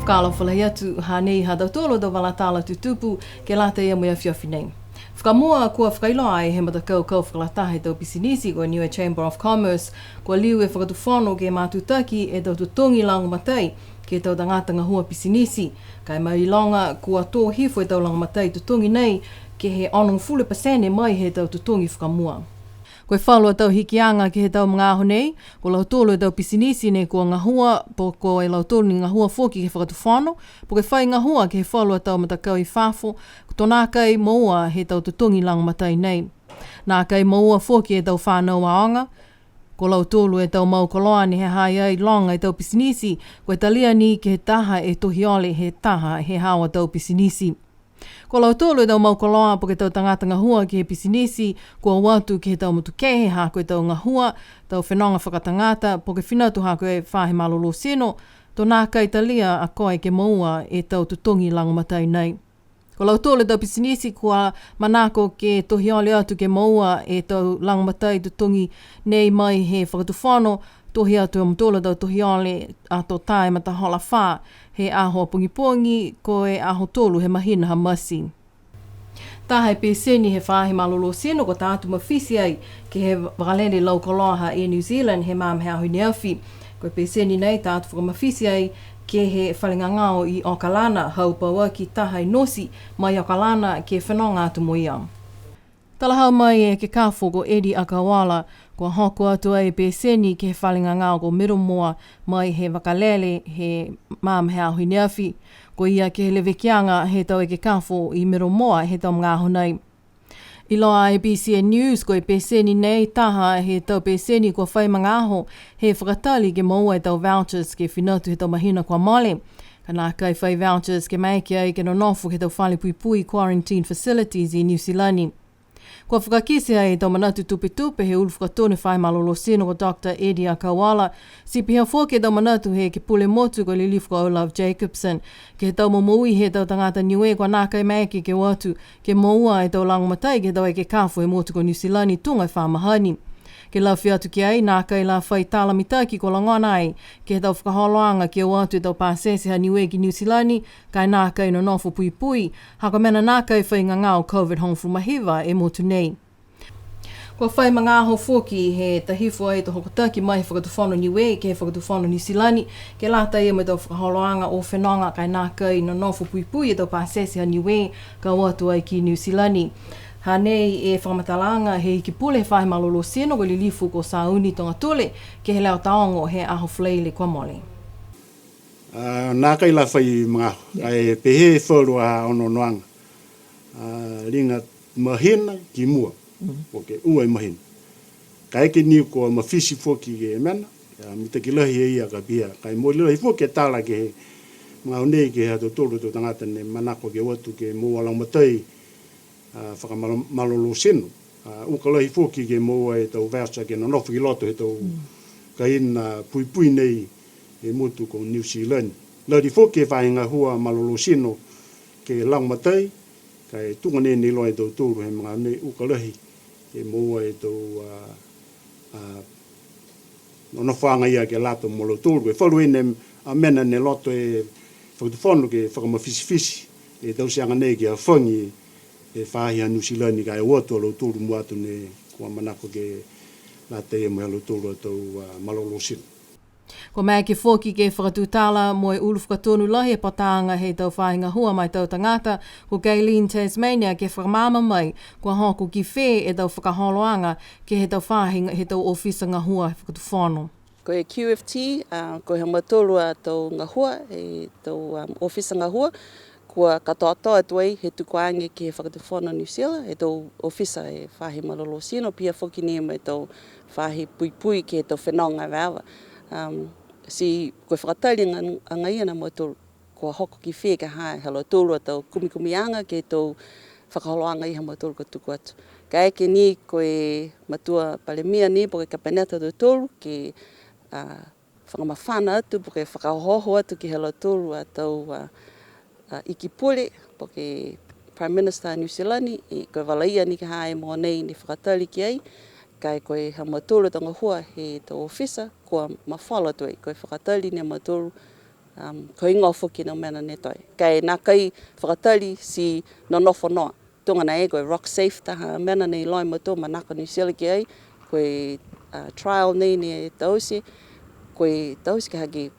Whakalo whalai atu hanei hada tolo do walatala tutupu ke lata ia mea whiawhi nei. Whakamua kua whakailo ai he matakau kau whakalatahe tau pisinisi ko Niue Chamber of Commerce kua liu e whakatuwhono ke mātutaki e tau tutungi lango matai ke tau tangata ngahua pisinisi. Kai mai longa kua tō hifo e tau lango matai tutungi nei ke he 40% mai he tau tutungi whakamua. Koe whalua tau hikianga ki he tau mga aho nei, ko lau tōlu e tau pisinisi nei kua ngahua, po ko e lau tōlu ni ngahua fōki ke whakatuwhano, po ke whai ngahua ki he whalua tau matakau i whāfo, ko tō nā kai maua he tau tutungi lang matai nei. Nā kai maua fōki e tau whānau aonga, ko lau tōlu e tau mau koloa ni he hai ai longa e tau pisinisi, ko e talia ni ki he taha e tohiole he taha he hawa tau pisinisi. Ko lau tōlu e tau maukoloa po ke tau tangata ngahua ki he pisinisi, kua watu ki he tau mutukehe ha koe tau ngahua, tau whenonga whakatangata, po ke whinatu ha koe whahe malolo seno, tō nā kai talia a koe ke maua e tau tutungi langomatai nei. Ko lau tōlu e tau pisinisi kua manako ke tohiole atu ke maua e tau langomatai tutungi nei mai he whakatuwhano, tohi atu am tōla tau tohiole a tō tae mata hola whā, he aho pungi ko e aho tōlu he mahina ha masi. Tāhei pēseni he whāhi malolo seno ko tātu mawhisi ai ki he wakalene lau koloha e New Zealand he māmhea hui neawhi. Ko pēseni nei tātu whakamawhisi ai ke he whalingangao i Okalana haupau ki tāhei nosi mai Okalana ke whanonga atu mo ia. Talahau mai e ke kāwho ko Edi Akawala, ko hoko atu ai pēseni ke he whalinga ngāo ko Miromoa mai he wakalele he māmhea hui neawhi, ko ia ke he lewekianga he tau e ke kāwho i Miromoa he tau mga aho nei. I loa ABC News ko e pēseni nei taha he tau pēseni ko whai mga aho he whakatali ke maua e tau vouchers ke whinatu he tau mahina kua male. Ka nā kai whai vouchers ke maiki ai ke no nofu he tau whale pui pui quarantine facilities i New Zealand. Kua whakakise ai tau manatu tupe he ulu whakatone whai malolo seno ko Dr. Eddie Akawala. Si piha fōke tau manatu he ke pule motu ko Lilifu ko Olaf Jacobson. Ke he tau moui he tau tangata Niue kua nā kai maiki ke watu ke moua e tau langomatai ke tau e ke kāwho e motu ko New Zealand tungai whamahani. Ke lau whiatu ki ai, nā kai la whai tālamitaki ko langona ai, ke he tau whakaholoanga ki watu e tau pāsese ha Niue ki New Zealand, kai nā kai no nofo pui pui, hako mena nā kai whai ngangao COVID hongfu mahiwa e motu nei. Kua whai mga aho fōki he tahifo ai to hokotaki mai whakatuwhono Niue ke he whakatuwhono New Zealand, ke lata ia me tau whakaholoanga o whenonga kai nā kai no nofo pui pui e tau pāsese ha Niue ka watu ai ki New Zealand. Hanei e whakamatalanga he ki pule whahe malolo seno ko Lilifu ko Sauni tonga tole ke he leo taongo he aho fleile kua mole. Nā kai la whai mga ai pehe whorua ono noanga. Ringa mahina ki mua, o ke ua i mahina. Kai ke niu ko mawhisi whoki ke mena, mita ki lahi e ia ka pia. Kai mo lahi whoki e tala ke he mga unei ke he to tolu to tangata ne manako ke watu ke mua lang matai whakamalolo seno. Ukalahi fōki ke moa e tau voucher ke no nofu ki loto he tau kaina pui pui nei e motu ko New Zealand. Lari fōki e whahinga hua malolo seno ke langmatai, kai tunga nene loa e tau tōru he mga nei ukalahi ke moa e tau no whanga ia ke lato molo tōru. E whalu ene a mena ne loto e whakatuwhono ke whakamawhisi e tau seanga nei ke a whangi e whahi a New Zealand ka e watu alo tōru muatu ne kua manako ke la te e mo alo tōru atau malolo sino. Ko mea ke whoki ke whakatūtala mo e ulu whakatonu lahi e patanga he tau whahinga hua mai tau tangata ko Gayleen Tasmania ke whakamama mai kua hoko ki whē e tau whakaholoanga ke he tau whahinga he tau ofisa ngahua whakatūwhono. Ko e QFT, ko he matolu a tau ngahua, e tau ofisa ngahua, kua katoa tuai he tukuange ki he whakatuwhono New Zealand, e tau ofisa e whahi malolo sino, pia whoki ni e tau whahi pui pui ki he tau whenonga wawa. Si koe whakatairi angai ana mo tōru, kua hoko ki whē ka hae, halo tōru a tau kumikumianga ke tau whakaholoanga iha mo tōru ka tuku atu. Ka eke ni koe matua palemia ni po ke kapaneta tōru ke whakamawhana atu, po ke whakahoho atu ki halo tōru a tau iki pule, po ke Prime Minister New Zealand, i koe walaia ni ka hae mo nei ni whakatairi ki ai, kai koe ha matoro tanga hua he tau ofisa, kua mawhala tui, koe whakatairi ni matoro ko ingo whuki no mena ne toi. Kei nā kai whakatari si no nofo noa. Tongana e koe rock safe taha mena nei loi mato manaka New Zealand ki ai, koe trial nei ne tausi, koe tausi ke haki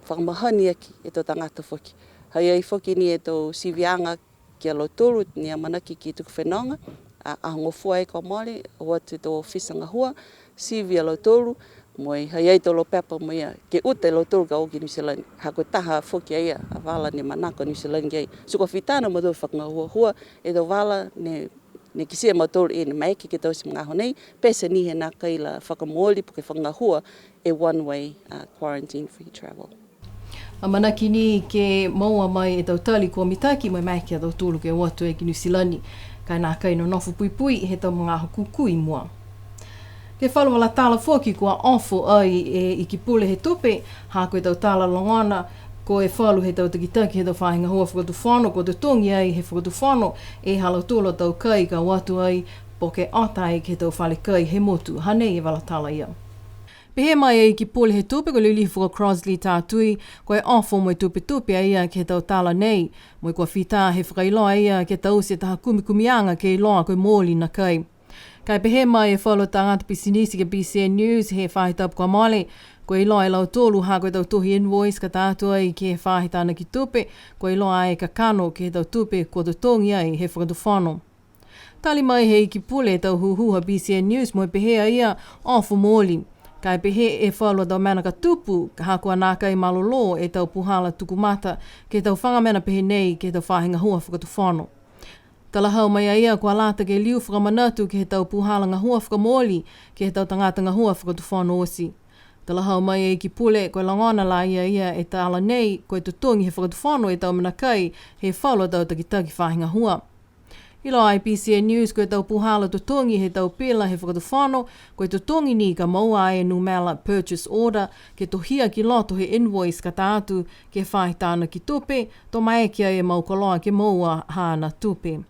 whakamahani aki e tō tangata whuki. Hai ai whuki ni e tō sivianga ki alo tōru, ni a manaki ki tuku whenonga, a ngofua e ko Māori, o atu tō whisa ngahua, sivi alo tōru, moi hai ai tō lo pepa mo ia, ke uta alo tōru ka oki New Zealand, ha koe taha whuki ai a wala ne manaka New Zealand ki ai. So ko whitana mo tō whakangahua hua, e tō wala ne kisia mo tōru e ne maiki ke tausi mga honei, pesa ni he nā kai la whakamōli po ke whakangahua e one-way quarantine-free travel. A manaki ni ke maua mai e tau tali kua mitaki mai mai kia tau tūlu ke watu e ki New Zealand, kai nā kai no nofu pui pui he tau mga hoku kui mua. Ke whalu wala tāla whoki kua ofo ai e i ki pule he tupe, hā koe tau tāla longana, ko e whalu he tau takitaki he tau whahinga hua whakatu whano, ko te tongi ai he whakatu whano, e halau tūla tau kai ka watu ai, po ke atai ke tau whale kai he motu, hanei e wala tāla ia. Pehe mai e ki pole he tupe ko liulihi whuka Crosley tātui, ko e ofo mo e tupe ia ke tau tāla nei, mo e kua whita he whakailoa ia ke tau se taha kumikumianga ke iloa koe mōli na kai. Kai pehe mai e whalo tangata pisinisi ke BCN News he whahitapu kua male, ko iloa e lau tōlu ha koe tau tohi invoice ka tātua i ke whahitana ki tupe, ko iloa e ka kano ke tau tupe ko te tongi ai he whakatu whano. Tali mai he i ki pule tau huhuha BCN News mo e pehea ia ofo mōli. Kai pehe e whalua tau mena ka tupu, ka hakua nā kai malolo e tau puhala tukumata, ke tau whangamena pehe nei ke tau whahinga hua whakatu whano. Tala hau mai ia kua lata ke liu whakamanatu ke he tau puhala ngā hua whakamōli, ke he tau tangata ngā hua whakatu whano osi. Tala hau mai e ki pule koe langona la ia e tāla nei, koe tutongi he whakatu whano e tau mena kai, he whalua tau takitaki whahinga hua. Ilo ai BCN News koe tau puhala tutongi he tau pila he whakatu whano, koe tutongi ni ka maua e numela purchase order, ke tohia ki loto he invoice ka tātu ke whahitana ki tupe, to mai kia e maukoloa ke maua hana tupe.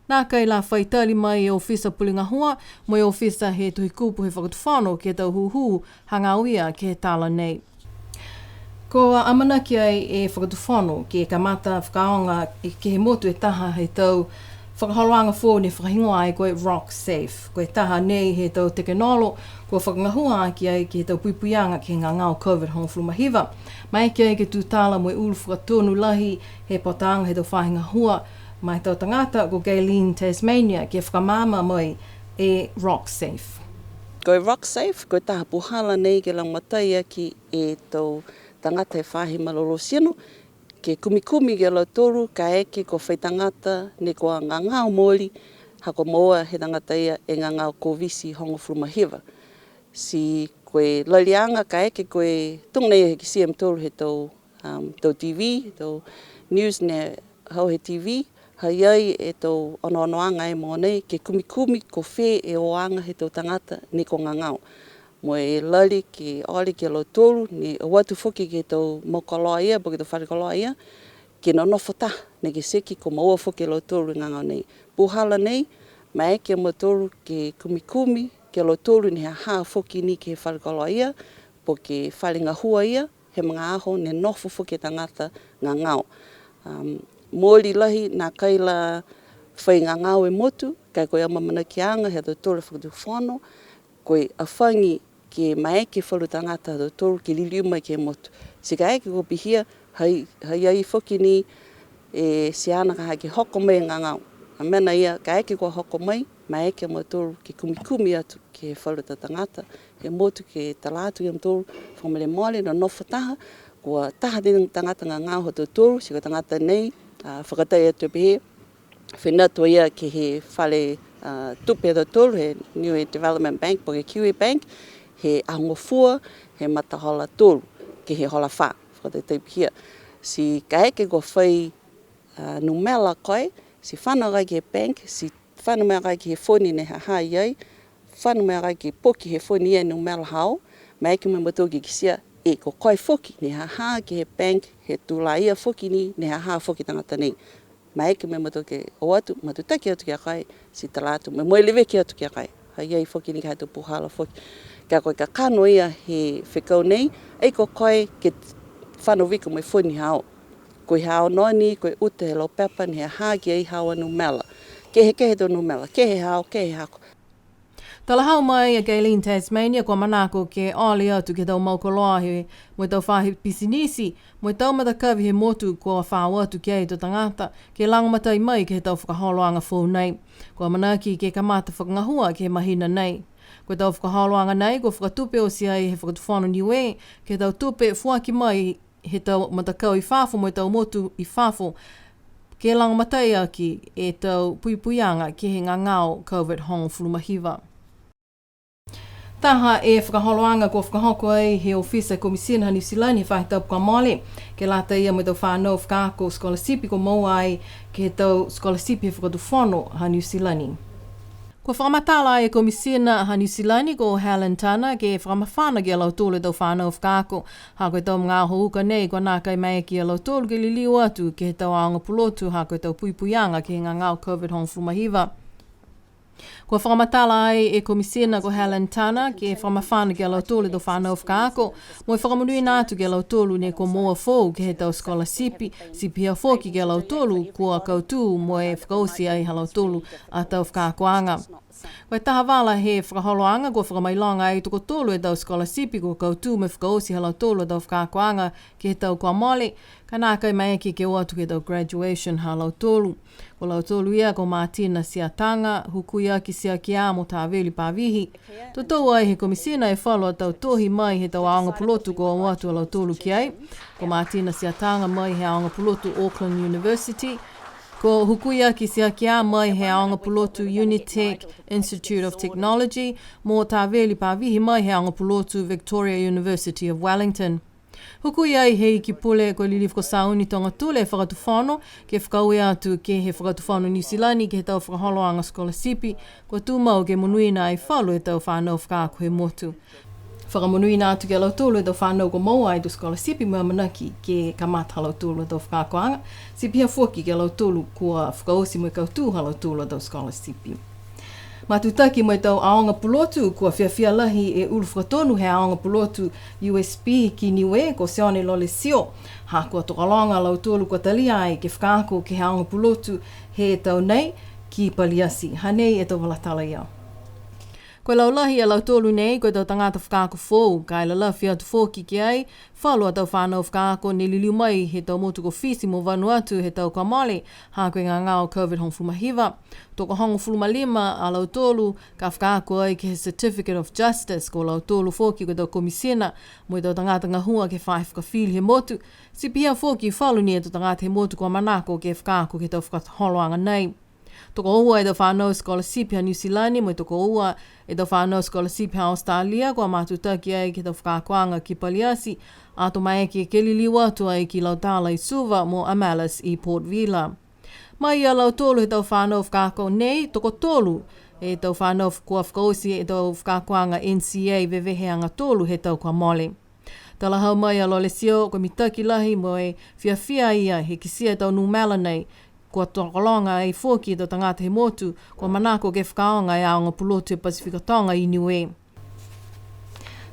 Nā kai la whaitali mai e ofisa pulinga hua, mo e ofisa he tuhi kupu he whakatu whano ke tau huhu hangauia ke he tāla nei. Ko amanaki ai e whakatu whano ke kamata whakaonga ke he motu e taha he tau whakaholoanga fō ne whakahingoa ai koe rock safe. Koe taha nei he tau tekenolo, ko whakangahua aki ai ki he tau puipuianga ki ngā ngāo COVID hong flu mahiwa. Mai ki ai ke tūtala mo e ulu whakatonu lahi he potanga he tau whahinga hua, mai tau tangata ko Gayleen Tasmania ke whakamama mai e rock safe. Koe rock safe, koe taha puhala nei ke langmatai aki e tau tangata e whahi malolo sino, ke kumikumi ke lau toru, ka eke ko whaitangata ne koa ngā ngāo mōli, hako moa he tangata ia e ngā ngāo kovisi hongo frumahiwa. Si koe lalianga ka eke koe tungnei he ki CM toru he tau TV, tau news ne hau he TV, hai ai e tau ono-onoanga e mō nei, ke kumikumi ko whē e oanga he tau tangata ne ko ngā ngāo. Mo e lali ki oli ki alo tōru, ni o watu whuki ki tau mokoloa ia, po ki tau wharikoloa ia, ki no nofota, ne ki seki ko maua whuki alo tōru ngangau nei. Puhala nei, mai eke mo tōru ki kumikumi, ki alo tōru ni ha whuki ni ki he wharikoloa ia, po ki wharinga hua ia, he mga aho ne nofu whuki tangata ngangau. Mōli lahi, nā kaila whai ngangau e motu, kai koe amamana ki anga, he tau tōru whakatu whono, koe a whangi ke maeke whalu tangata do toru ki liliu mai ke motu. Si ka eke ko pihia, hai ai whoki ni e si ana ka hake hoko mai ngā ngau. A mena ia, ka eke ko hoko mai, maeke mo toru ki kumikumi atu ke whalu tangata, he motu ke talatu i am toru, whamele mole na nofa taha, kua taha tēnang tangata ngā ngau ho toru, si ka tangata nei, whakatai atu pihe, whenatua ia ke he whale tupe do tolu, he Niue Development Bank, po ke Kiwi Bank, he ahongofua, he matahola tolu, ke he hola wha, whakatai pihia. Si ka eke ko whai numela koe, si whanau gai ki he bank, si whanau mea gai ki he whoni ne haha iai, whanau mea gai ki poki he whoni ia numela hao, ma eke me matoki ki sia, e ko koe whoki ne haha ki he bank, he tula ia whoki ni, ne haha whoki tangata nei. Ma eke me matoke o atu, matutaki atu ki a kai, si talatu, me moe lewe ki atu ki a kai. Hai ai whoki ni ka hatu puhala whoki. Ka koe ka kano ia he whekau nei, ei ko koe ke whano wika mai whuni hao. Koe hao noni, koe ute he lo pepa ni he hagi ei hao anu mela. Kehe tonu mela, kehe hao. Tala hau mai a Gayleen Tasmania ko manako ke ali atu ke tau maukoloa he mo tau whahi pisinisi, mo tau matakawi he motu ko whao atu ke to tangata, ke langamatai mai ke tau whakaholoanga fōu nei. Ko manaki ke kamata whakangahua ke mahina nei. Ko tau whakaholoanga nei ko whakatupe o si ai he whakatuwhano Niue, ke tau tupe fuaki mai he tau matakau I whafo mo tau motu I whafo, ke langamatai aki e tau puipuianga ke he ngangao COVID hong fulumahiva. Taha e whakaholoanga ko whakahoko ai he ofisa komisina ha New Zealand he whahitau pukamale. Ke lata ia mo tau whanau whakako skolasipi ko mauai ke he tau skolasipi he whakatuwhono ha New Zealand. Ko whakamatala e komisina ha New Zealand ko Helen Tana ke whakamawhana ki a lau tōle tau whanau whakako. Ha koe tau mga houka nei ko nā kai mai ki a lau tōle ke liliu atu ke he tau aonga pulotu ha koe tau puipuianga ke ngā ngāo COVID hong fumahiva. Ko whakamatala ai e komisina ko Helen Tana ke whakamawhana ki a lau tōle tau whanau whakako. Mo e whakamunui nātu ki a lau tōlu ne ko moa fōu ke he tau skolasipi, sipi a fōki ki a lau tōlu kua kautū mo e whakaosi ai ha lau tōlu a tau whakakoanga. Koe taha wala he whakaholoanga ko whakamailanga ai toko tōlu e tau skolasipi ko kautū me whakaosi ha lau tōlu a tau whakakoanga ke he tau kua mole, ka nā kai mai ki ke oatu ke tau graduation ha lau tōlu. Ko lau tōlu ia ko Martina Siatanga, hukuia ki sia ki amo tā veli pāvihi. Tō tau ai he komisina e whalo tau tohi mai he tau aonga pulotu ko oatu a lau tōlu ki ai. Ko Martina Siatanga mai he aonga pulotu Auckland University. Ko hukuia ki sia ki a mai he aonga pulotu Unitec Institute of Technology. Mō tā veli pāvihi mai he aonga pulotu Victoria University of Wellington. Hukui ai hei ki pule ko lili whakasauni tonga tule whakatuwhano ke whakaue atu ke he whakatuwhano New Zealand ke he tau whakaholoanga skolasipi ko tūmau ke monuina ai whalu e tau whanau whakaako he motu. Whakamonuina atu ke lau tūlu e tau whanau ko maua ai tu skolasipi mua manaki ke kamata lau tūlu e tau whakaakoanga. Si pia fuaki ke lau tūlu kua whakaosi mo e kautū lau tūlu e tau skolasipi. Matutaki mo tau aonga pulotu kua whiawhia lahi e ulu whakatonu he aonga pulotu USB ki Niue ko Seone Lole Sio. Ha kua tokalonga lau tōlu kua talia ai ke whakaako ke he aonga pulotu he tau nei ki Paliasi. Hanei e tau walatala ia. Koe lau lahi a lau tōlu nei, koe tau tangata whakaako fōu, kai la lawhi atu fōki ki ai, whalua tau whanau whakaako ne liliu mai he tau motu ko whisi mo vanu atu he tau kamale, ha koe ngā ngāo COVID hong fumahiva. Toko hongo fulumalima a lau tōlu, ka whakaako ai ke he Certificate of Justice ko lau tōlu fōki ko tau komisina, mo tau tangata ngahua ke whai whakawhili he motu, si pia fōki whalu ni e tau tangata he motu ko manako ke whakaako ke tau whakaholoanga nei. Toko ua e tau whanau skolasipi a New Zealand, mo toko ua e tau whanau skolasipi a Australia, kua matutaki ai ki tau whakakoanga ki Paliasi, a to mai ke keliliu atu ai ki Lautala I Suva mo Amalis I Port Vila. Mai a lau tōlu he tau whanau whakako nei, toko tōlu e tau whanau kua whakaosi e tau whakakoanga NCA veveheanga tōlu he tau kua mole. Tala hau mai a Lole Sio, ko mitaki lahi mo e whiawhia ia he kisia tau numela nei, kua tokolonga ai fōki tau tangata he motu, kua manako ke whakaonga e aonga pulotu e Pasifika Tonga I Niue.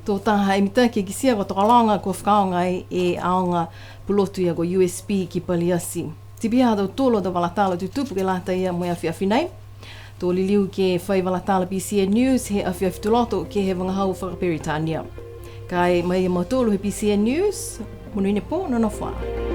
Tō taha e mitaki ki sia kua tokolonga kua whakaonga e aonga pulotu ia ko USB ki Paliasi. Tipiha tau tōlo tau walatala tutupu ke lata ia mo e awhiawhinei. Tō liliu ke whai walatala PCN News he awhiawhituloto ke he wangahau whakaperitania. Kai mai e mautolo he PCN News, monuine po, nono whaa.